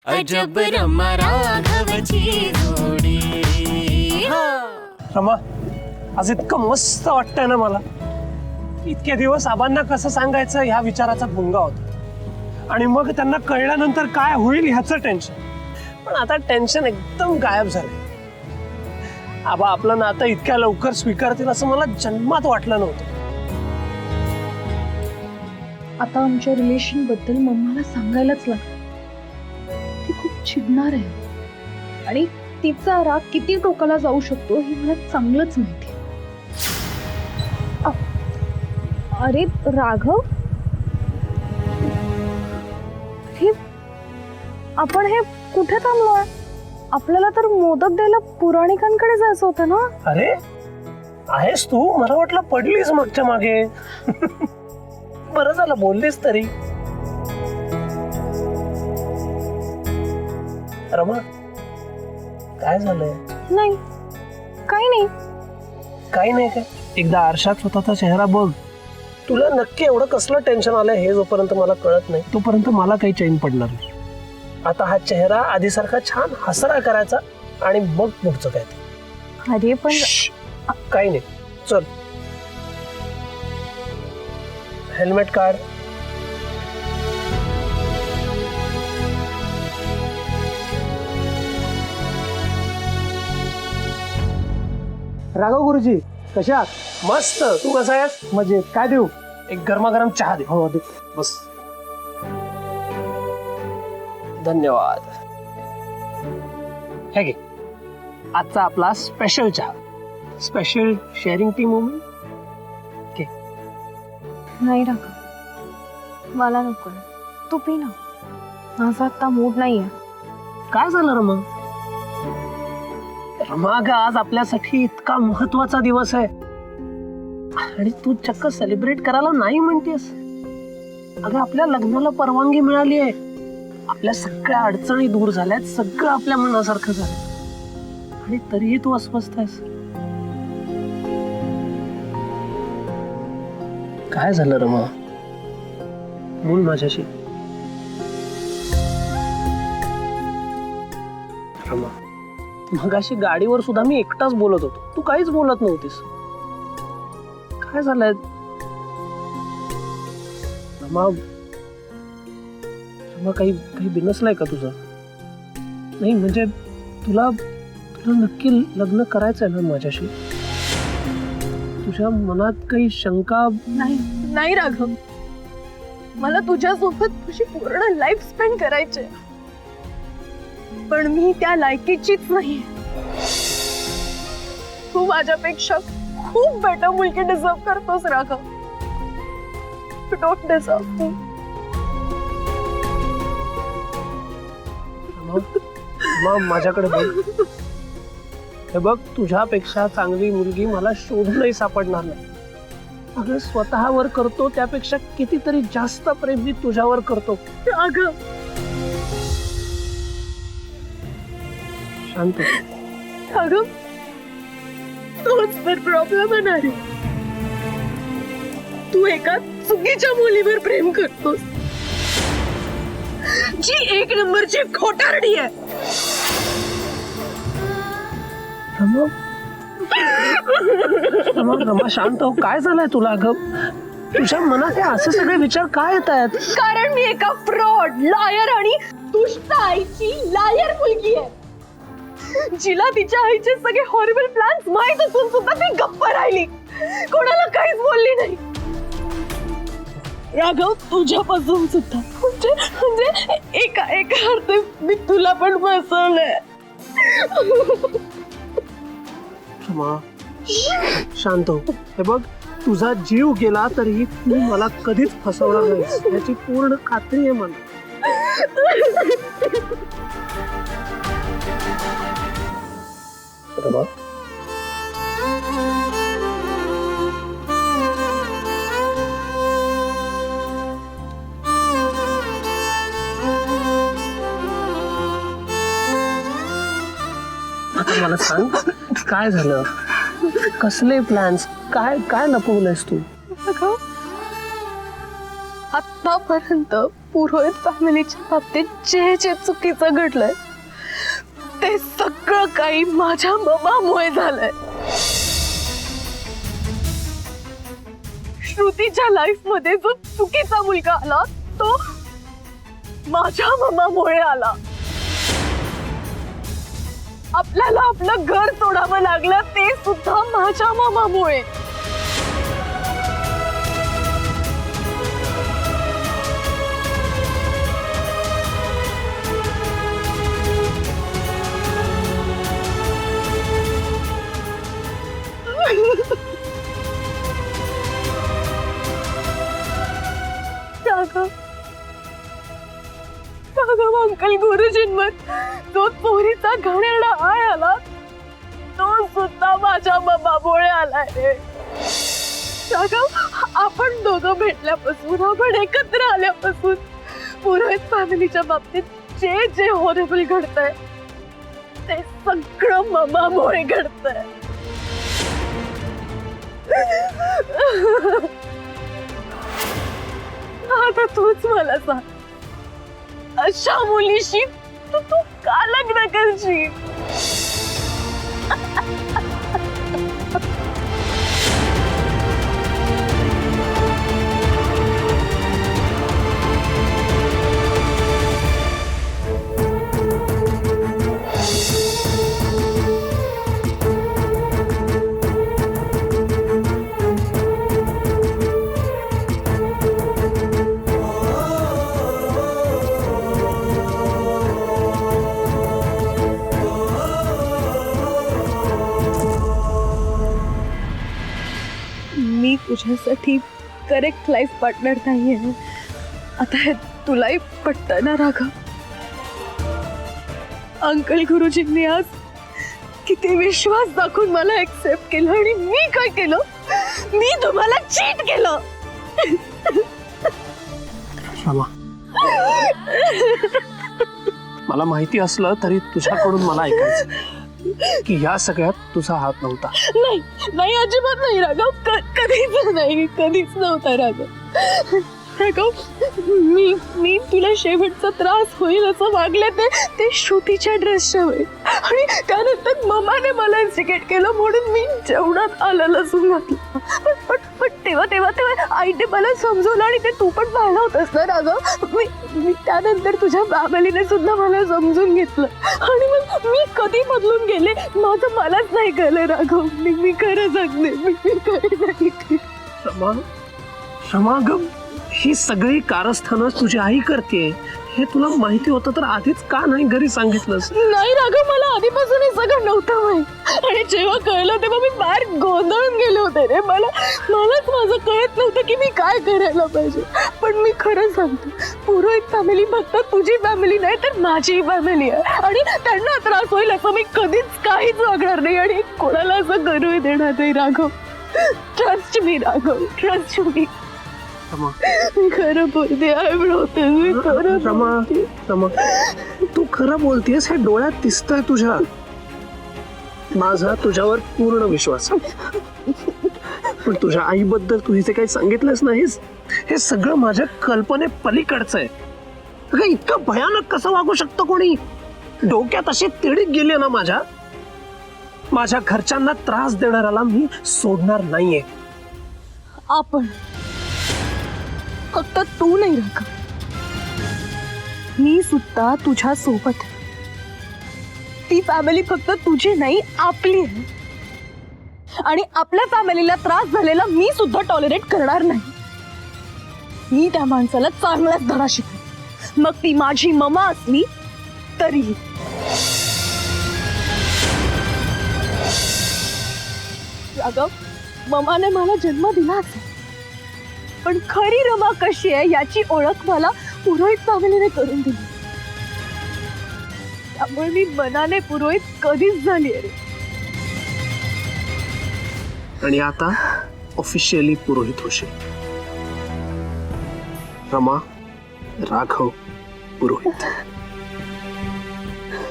अजब रमा राघवची जोडी। रमा, आज इतकं मस्त वाटतंय ना मला। इतके दिवस आबांना कसं सांगायचं ह्या विचाराचा भुंगा होता, आणि मग त्यांना कळल्यानंतर काय होईल ह्याचं टेन्शन। पण आता टेन्शन एकदम गायब झालंय। आबा आपलं नातं इतक्या लवकर स्वीकारतील असं मला जन्मात वाटलं नव्हतं। आता आमच्या रिलेशन बद्दल मम्माला सांगायलाच लागलं। ती खूप चिडणार आहे आणि तिचा राग किती टोकाला जाऊ शकतो हे मला चांगलंच माहिती आहे। अरे राघव, आपण हे कुठे थांबलोय? आपल्याला तर मोदक द्यायला पुराणिकांकडे जायचं होतं ना? अरे आहेस तू? मला वाटलं पडलीस मागच्या मागे। बरं झालं बोललीस तरी। रमा, काय झालंय? नाही, काही नाही। काही नाही काय? एकदा आरशात स्वतःचा चेहरा बघ। तुला नक्की एवढं कसलं टेन्शन आलंय हे जोपर्यंत मला कळत नाही तोपर्यंत मला काही चैन पडणार नाही। आता हा चेहरा आधीसारखा छान हसरा करायचा आणि मग पुढचं काय ते। अरे पण काही नाही, चल हेल्मेट काढ। राघव गुरुजी कशा आहात? मस्त, तू कसा आहेस? मजेत। काय देऊ? एक गरमागरम चहा दे। हो दे। बस, धन्यवाद। हे घे, आजचा आपला स्पेशल चहा, स्पेशल शेअरिंग टी मोमेंट। नाही राघव, मला नको, तू पी ना। माझा आता मूड नाहीये। काय झालं रमा? रमा, अगं आज आपल्यासाठी इतका महत्वाचा दिवस आहे आणि तू चक्क सेलिब्रेट करायला नाही म्हणतेस। अगं आपल्या लग्नाला परवानगी मिळाली आहे, आपल्या सगळ्या अडचणी दूर झाल्यात, सगळं आपल्या मनासारखं झालं, आणि तरीही तू अस्वस्थ आहेस। काय झालं रमा? बोल माझ्याशी। रमा, मगाशी गाडीवर सुद्धा मी एकटाच बोलत होतो, तू काहीच बोलत नव्हतीस। काय झालंय रमा? रमा, काही काही बिनसलंय का तुझं? नाही म्हणजे तुला तुला नक्की लग्न करायचंय ना माझ्याशी? तुझ्या मनात काही शंका? नाही राघव, मला तुझ्यासोबत तुझी पूर्ण लाईफ स्पेंड करायची, पण मी त्या लायकीचीच नाही। तू माझ्यापेक्षा खूप बेटर मुलगी डिझर्व करतोस राघव। यू डोंट डिझर्व मी। मग माझ्याकडे बघ, हे बघ, तुझ्यापेक्षा चांगली मुलगी मला शोधूनही सापडणार नाही। अगं स्वतःवर करतो त्यापेक्षा कितीतरी जास्त प्रेम मी तुझ्यावर करतो। राघव, शांत राघव, तोच तर प्रॉब्लेम आहे ना रे। तू एका चुकीच्या मुलीवर प्रेम करतोस, जी एक नंबरची खोटारडी आहे। रमा, रमा, रमा, शांत हो। काय झालंय तुला? अगं तुझ्या मनात हे असे सगळे विचार काय येत आहेत? कारण मी एका फ्रॉड, लायर आणि दुष्ट आईची लायर मुलगी आहे, जिला तिच्या आईचे सगळे हॉरिबल प्लॅन्स माहित असून सुद्धा ती गप्प राहिली, कोणाला काहीच बोलली नाही। राघव, तुझ्यापासून सुद्धा म्हणजे एका अर्थी मी तुला पण फसवलंय। रमा, शांत हो। हे बघ, तुझा जीव गेला तरीही तू मला कधीच फसवणार नाहीस याची पूर्ण खात्री आहे मला। रमा, आता मला सांग, काय झालं? कसले प्लॅन्स? काय काय लपवलंयस तू? आता आतापर्यंत पुरोहित फॅमिलीच्या बाबतीत जे जे चुकीचं घडलंय ते सगळं काही माझ्या ममामुळे झालंय. श्रुतीच्या लाईफ मध्ये जो चुकीचा मुलगा आला तो माझ्या ममामुळे आला. आपल्याला आपलं घर तोडावं लागलं ते सुद्धा माझ्या ममामुळे. अंकल गुरुजींवर जो चोरीचा घाणेरडा आळ आला तो सुद्धा माझ्या बाबामुळे आलाय. आपण दोघं भेटल्यापासून आपण एकत्र आल्यापासून पुरोहित फॅमिलीच्या बाबतीत जे जे हॉरेबल घडतंय ते सगळं ममामुळे घडतंय. आता तूच मला सांग, अशा मुलीशी तू का लग्न करशील? मी तुझ्यासाठी करेक्ट लाईफ पार्टनर नाहीये. आता हे तुलाही पटतं ना राघव? अंकल गुरुजींनी आज किती विश्वास दाखवून मला एक्सेप्ट केलं आणि मी काय केलं? मी तुम्हाला चीट केलं. क्षमा. मला माहिती असलं तरी तुझ्याकडून मला ऐकायचं की या सगळ्यात तुझा हात नव्हता. नाही नाही, अजिबात नाही राघव. कधीच नाही, कधीच नव्हता राघव. राघव, मी तुला शेवटचा त्रास होईल असं वागले ते श्रुतीच्या ड्रेसच्या वेळी आणि त्यानंतर ममाने मला इन्सिकेट केलं म्हणून मी जेवणात आलं लसूण घातलं. पण तेव्हा आईने मला समजवलं आणि ते तू पण पाहिलं होतंस ना राघव. मी त्यानंतर तुझ्या फॅमिलीने सुद्धा मला समजून घेतलं आणि मग मी कधी बदलून गेले माझं मलाच नाही कळलं राघव. मी खरं सांगते, मी खरं नाही. क्षमा ग, ही सगळी कारस्थानं तुझी आई करते हे तुला माहिती होतं तर आधीच का नाही घरी सांगितलंस? नाही राघव, मला आधीपासून हे सगळं नव्हतं माहित आणि जेव्हा कळलं तेव्हा मी बाहेर गोंधळून गेले होते रे. मलाच माझं कळत नव्हतं की मी काय करायला पाहिजे. पण मी खरं सांगतो, पुरोहित फॅमिली फक्त तुझी फॅमिली नाही तर माझी फॅमिली आहे आणि त्यांना त्रास होईल असं मी कधीच काहीच वागणार नाही आणि कोणाला असं करू देणार नाही Raghav. Trust me Raghav, trust me. मी खरं बोलते, मी खरं बोलते. तू खरं बोलतेस हे डोळ्यात दिसतंय तुझ्या. माझा तुझ्यावर पूर्ण विश्वास. पण तुझ्या आईबद्दल तू इथे काही सांगितलंच नाहीस हे सगळं माझ्या कल्पने पलीकडचं आहे. अगं इतकं भयानक कसं वागू शकतं कोणी? डोक्यात अशी तिडीक गेली ना माझ्या घरच्यांना त्रास देणाऱ्याला मी सोडणार नाहीये. आपण फक्त तू नाही राघव, मी सुद्धा तुझ्या सोबत. ती फॅमिली फक्त तुझी नाही आपली आहे आणि आपल्या फॅमिलीला त्रास झालेला मी सुद्धा टॉलरेट करणार नाही. मी त्या माणसाला चांगलाच धडा शिकवेन, मग ती माझी ममा असली तरीही. राघव, ममाने मला जन्म दिला असेल पण खरी रमा कशी आहे याची ओळख मला पुरोहित फॅमिलीने करून दिली. त्यामुळे मी मनाने पुरोहित कधीच झाली आहे. आणि आता ऑफिशियली पुरोहित होशील. रमा राघव पुरोहित.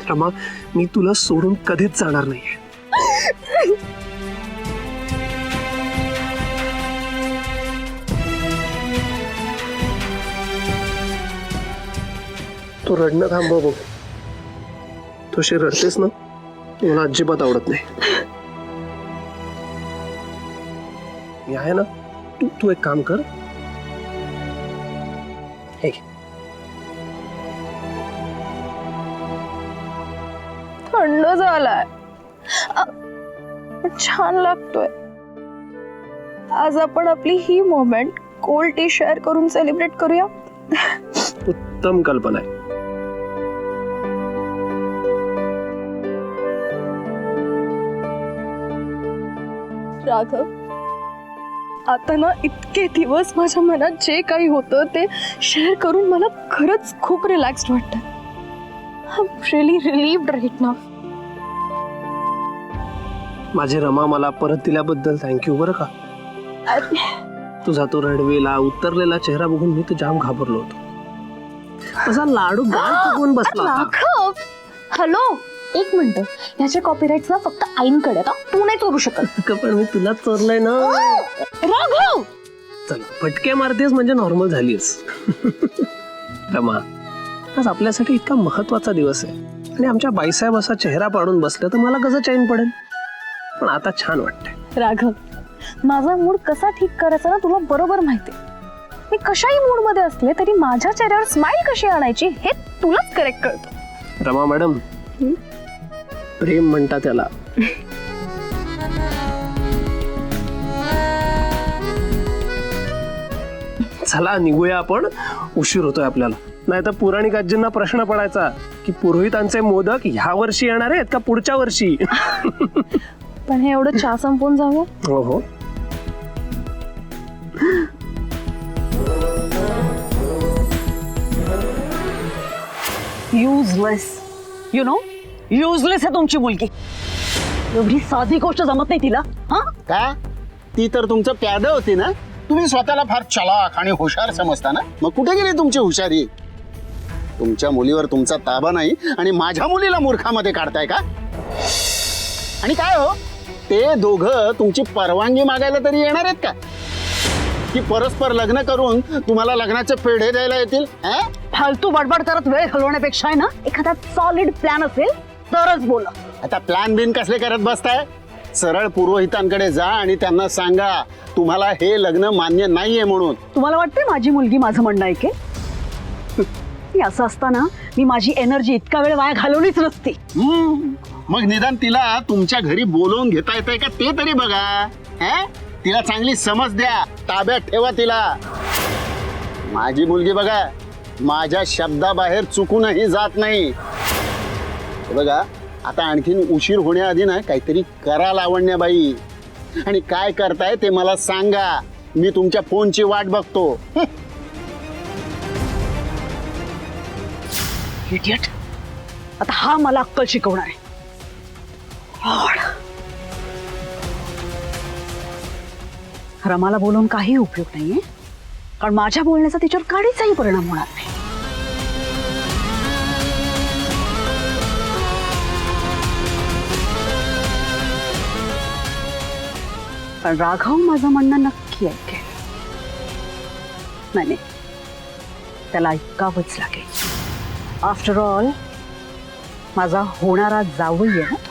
रमा, मी तुला सोडून कधीच जाणार नाहीये. तू रडणं थांबव बघ. तू अशी रडतेस ना, मला अजिबात आवडत नाही. मी आहे ना, तू तू एक काम कर. हे घे. थंड झालाय, छान लागतोय. आज आपण आपली ही मोमेंट कोल्ड टी शेअर करून सेलिब्रेट करूया. उत्तम कल्पना आहे. राघव, आता ना इतके दिवस माझ्या मनात जे काही होतं ते शेअर करून मला खरंच खूप रिलॅक्स्ड वाटतं. I am really relieved right now. माझी रमा मला परत दिल्याबद्दल थँक्यू बरं का. तुझा तो रडवेला उतरलेला चेहरा बघून मी तर जाम घाबरलो होतो. तसा लाडू गाल फुगवून बसला होता. राघव, हॅलो, एक मिनिट. ह्याचे कॉपीराइट्स ना फक्त आईंकडे आहेत, तू नाही चोरू शकत. पण मी तुला चोरलंय ना. राघव, चल फटके मारतेस म्हणजे नॉर्मल झालीस. रमा, आज आपल्यासाठी इतका महत्वाचा दिवस आहे आणि आमच्या बाईसाहेब असा चेहरा पाडून बसलं तर मला कसं चैन पडेल. पण आता छान वाटतंय. राघव, माझा मूड कसा ठीक करायचा ना तुला बरोबर माहिती. मी कशाही मूड मध्ये असले तरी माझ्या चेहऱ्यावर स्माइल कशी आणायची हे तुलाच करेक्ट कळतं. रमा मॅडम, प्रेम म्हणतात त्याला. चला निघूया आपण, उशीर होतोय आपल्याला. नाही तर पुराणिक आजींना प्रश्न पडायचा की पुरोहितांचे मोदक ह्या वर्षी येणार आहेत का पुढच्या वर्षी. पण हे एवढं चहा संपून जाऊ. हो हो. युजलेस, यु नो, युजलेस आहे तुमची मुलगी. एवढी साधी गोष्ट जमत नाही तिला. हा, का? ती तर तुमचं प्याद होती ना. तुम्ही स्वतःला फार चलाख आणि हुशार समजता ना. मग कुठे गेली तुमची हुशारी? तुमच्या मुलीवर तुमचा ताबा नाही आणि माझ्या मुलीला मूर्खामध्ये काढताय का? आणि काय हो, ते दोघं तुमची परवानगी मागायला तरी येणार आहेत का? की परस्पर लग्न करून तुम्हाला लग्नाचे पेढे द्यायला येतील? फालतू बडबड करत वेळ घालवण्यापेक्षा आहे ना एखादा सॉलिड प्लॅन असेल तरच बोला. आता प्लॅन बिन कसले करत बसताय? सरळ पुरोहितांकडे जा आणि त्यांना सांगा तुम्हाला हे लग्न मान्य नाहीये म्हणून. तुम्हाला वाटतंय माझी मुलगी माझं म्हणणं ऐकेल? ती असं असताना मी माझी एनर्जी इतका वेळ वाया घालवलीच नसती. मग निदान तिला तुमच्या घरी बोलवून घेता येतंय का ते तरी बघा. तिला चांगली समज द्या, ताब्यात ठेवा तिला. माझी मुलगी बघा, माझ्या शब्दाबाहेर चुकूनही जात नाही. हे बघा, आता आणखीन उशीर होण्याआधी ना काहीतरी करा लावण्याबाई. आणि काय करताय ते मला सांगा, मी तुमच्या फोनची वाट बघतो. इडियट, आता हा मला अक्कल शिकवणार आहे. रमाला बोलून काही उपयोग नाहीये, कारण माझ्या बोलण्याचा तिच्यावर काहीचाही परिणाम होणार नाही. पण राघव माझं म्हणणं नक्की ऐकेल. नाही, त्याला ऐकावंच लागेल. आफ्टर ऑल माझा होणारा जावई आहे.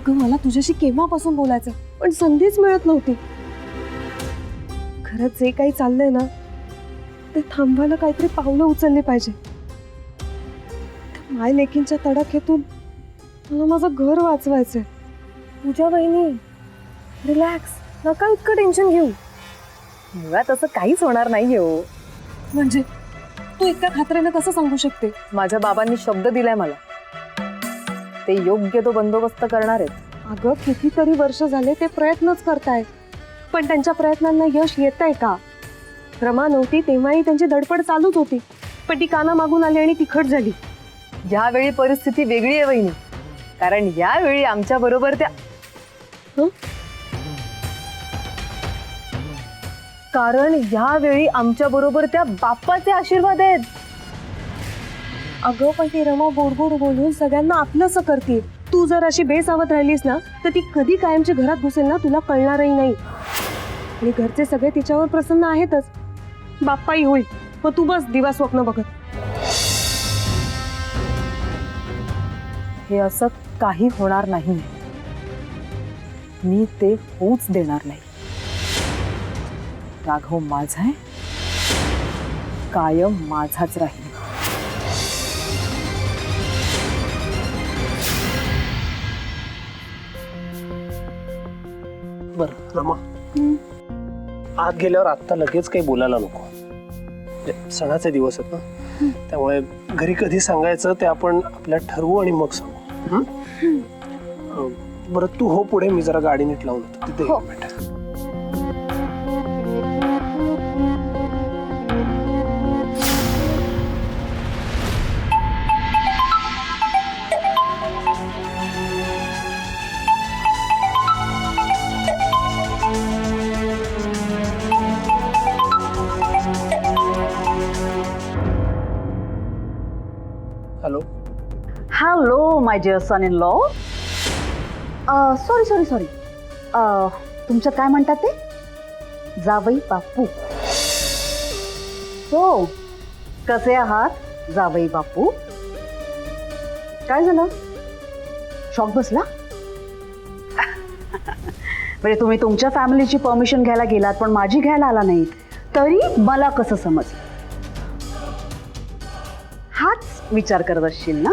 मला तुझ्याशी केव्हापासून बोलायचं पण संधीच मिळत नव्हती. खरंच जे काही चाललंय ना ते थांबवायला काहीतरी पावलं उचलली पाहिजे. माय लेकींच्या तडाख्यातून मला माझं घर वाचवायचंय. पूजा वहिनी, रिलॅक्स, नका इतकं टेन्शन घेऊ. मुळात असं काहीच होणार नाहीये हो. म्हणजे तू इतक्या खात्रीने कसं सांगू शकते? माझ्या बाबांनी शब्द दिलाय मला, ते योग्य तो बंदोबस्त करणार आहेत. अगं कितीतरी वर्ष झाले ते प्रयत्नच करतायत, पण त्यांच्या प्रयत्नांना यश येतंय का? रमा नव्हती तेव्हाही त्यांची धडपड चालूच होती, पण ती काना मागून आली आणि तिखट झाली. यावेळी परिस्थिती वेगळी आहे वहिनी, कारण यावेळी आमच्या बरोबर त्या बापाचे आशीर्वाद आहेत. अगं पण ती रमा गोड गोड बोलून सगळ्यांना आपलंसं करते. तू जर अशी बेसावत राहिलीस ना तर ती कधी कायमची घरात घुसेल ना तुला कळणारही नाही. आणि घरचे सगळे तिच्यावर प्रसन्न आहेतच. बाप्पाही होईल, मग तू बस दिवा स्वप्न बघत. हे असं काही होणार नाही. मी ते होऊच देणार नाही. राघव माझा आहे, कायम माझाच राहील. बरं रमा, आत गेल्यावर आत्ता लगेच काही बोलायला नको. म्हणजे सणाचे दिवस आहेत ना, त्यामुळे घरी कधी सांगायचं ते आपण आपल्या ठरवू आणि मग सांगू. बरं तू हो पुढे, मी जरा गाडी नीट लावून येतो. तिथे हो. भेट. Hello. Hello my dear son in law. Sorry तुमच्यात काय म्हणतात ते? जावई बापू. हो, कसे आहात जावई बापू? काय झालं, शॉक बसला? म्हणजे तुम्ही तुमच्या फॅमिलीची परमिशन घ्यायला गेलात पण माझी घ्यायला आला नाहीत, तरी मला कसं समज? हाच विचार करत असशील ना?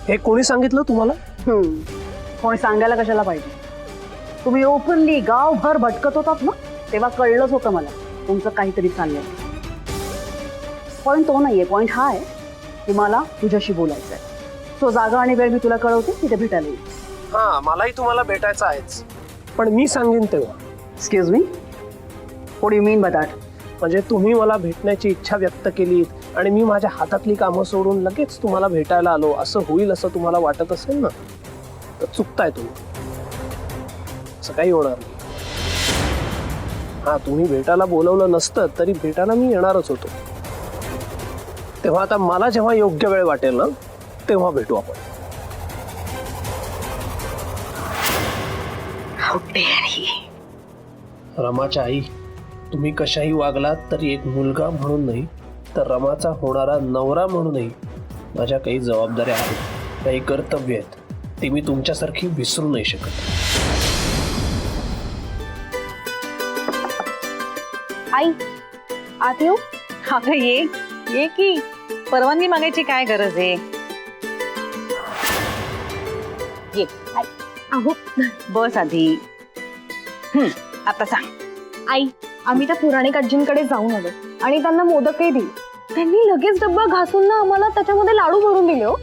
हे कोणी सांगितलं तुम्हाला? कोणी सांगायला कशाला पाहिजे? तुम्ही ओपनली गावभर भटकत होतात ना, तेव्हा कळलंच होतं मला तुमचं काहीतरी चाललंय. पॉईंट तो नाहीये, पॉईंट हा आहे की मला तुझ्याशी बोलायचं आहे. सो जागा आणि वेळ मी तुला कळवते, तिथे भेटायला येईल. हा, मलाही तुम्हाला भेटायचं आहेच, पण मी सांगेन तेव्हा. Excuse me, what do you mean by that? म्हणजे तुम्ही मला भेटण्याची इच्छा व्यक्त केलीत आणि मी माझ्या हातातली कामं सोडून लगेच तुम्हाला भेटायला आलो, असं होईल असं तुम्हाला वाटत असेल ना, तर चुकताय तुम्ही. असं काही होणार नाही. हा, तुम्ही भेटायला बोलवलं नसतं तरी भेटायला मी येणारच होतो. तेव्हा आता मला जेव्हा योग्य वेळ वाटेल ना, तेव्हा भेटू आपण. रमाच्या आई, तुम्ही कशाही वागलात तरी एक मुलगा म्हणून नाही तर रमाचा होणारा नवरा म्हणूनही माझ्या काही जबाबदाऱ्या आहेत, काही कर्तव्य आहेत, ती मी तुमच्यासारखी विसरू नाही शकत. आई आत येऊ? अगं ये की, परवानगी मागायची काय गरज आहे? ये अहो बस आधी. आता सांग. आई, आम्ही त्या पुराणिक आजींकडे जाऊन आलो आणि त्यांना मोदकही दिले. त्यांनी लगेच डब्बा घासून ना आम्हाला त्याच्यामध्ये लाडू भरून दिले. हो,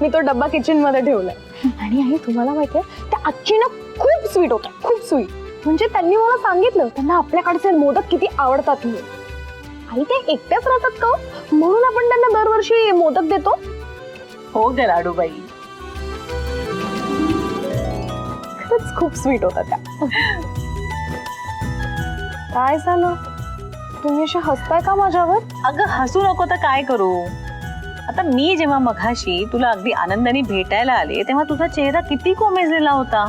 मी तो डब्बा किचन मध्ये ठेवलाय. आणि आई तुम्हाला माहितीये त्या आजी ना खूप स्वीट होत्या, खूप स्वीट. म्हणजे त्यांनी मला सांगितलं त्यांना आपल्याकडचे मोदक किती आवडतात म्हणून. आई ते एकट्याच राहतात का म्हणून आपण त्यांना दरवर्षी मोदक देतो. हो ग लाडूबाई, खरंच खूप स्वीट होता त्या. काय झालं, तुम्ही असे हसताय का माझ्यावर? अगं हसू नको तर काय करू. आता मी जेव्हा मघाशी तुला अगदी आनंदाने भेटायला आले तेव्हा तुझा चेहरा किती कोमेजलेला होता,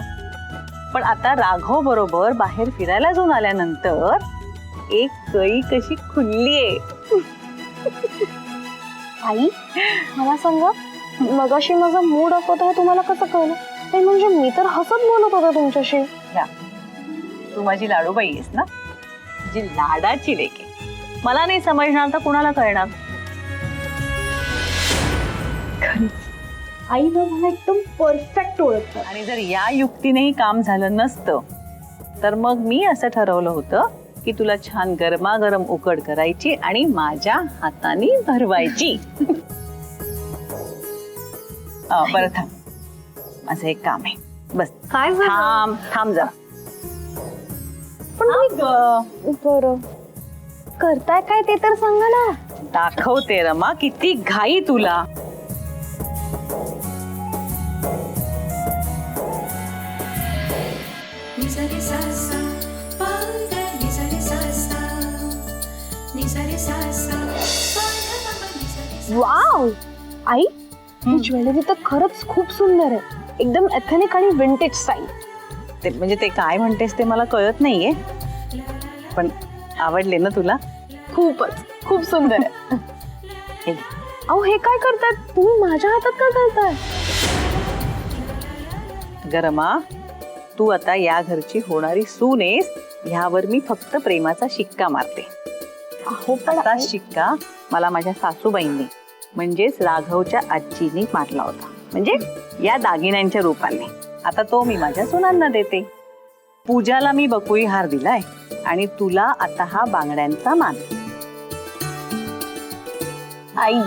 पण आता राघव बरोबर बाहेर फिरायला जाऊन आल्यानंतर एक कळी कशी खुललीये. आई मला सांगा, मगाशी माझा मूड ऑफ होता हे तुम्हाला कसं कळलं? ते म्हणजे मी तर हसत बोलत होते तुमच्याशी. तू माझी लाडूबाई आहेस ना, जी लाडाची लेक आहे. मला नाही समजणार तर कुणाला कळणार? आई ना मला एकदम परफेक्ट ओळखतात. आणि जर या युक्तीनेही काम झालं नसतं तर मग मी असं ठरवलं होतं की तुला छान गरमागरम उकड करायची आणि माझ्या हाताने भरवायची. बरं थांब, माझं एक काम आहे. बस काय झालं? थांब थांब जा. पण बरं करताय काय ते तर सांगा ना. दाखवते रमा, किती घाई तुला. निसारे सासा पादा निसारे सासा निसारे सासा पादा बाबा निसारे वाव आई, ही ज्वेलरी तर खरंच खूप सुंदर आहे. एकदम एथेनिक आणि विंटेज स्टाईल. ते म्हणजे ते काय म्हणतेस ते मला कळत नाहीये, पण आवडले ना तुला? खूप सुंदर आहे. हे, अहो हे काय करतात तुम्ही? माझ्या हातात काय करताय? गरमा, तू आता या घरची होणारी सून आहेस, ह्यावर मी फक्त प्रेमाचा शिक्का मारते. अहो पण आता आई, शिक्का मला माझ्या सासूबाईंनी म्हणजेच राघवच्या आजीनी मारला होता, म्हणजे या दागिन्यांच्या रूपाने. आता तो मी माझ्या सुनांना देते. पूजाला मी बकुळी हार दिलाय आणि तुला आता हा बांगड्यांचा मान. आई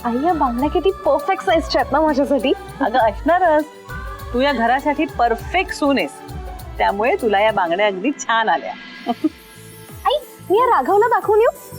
आई, या बांगड्या किती परफेक्ट साईजच्या आहेत ना माझ्यासाठी. अगं असणारच, तू या घरासाठी परफेक्ट सून आहेस, त्यामुळे तुला या बांगड्या अगदी छान आल्या. आई, मी या राघवला दाखवून येऊ?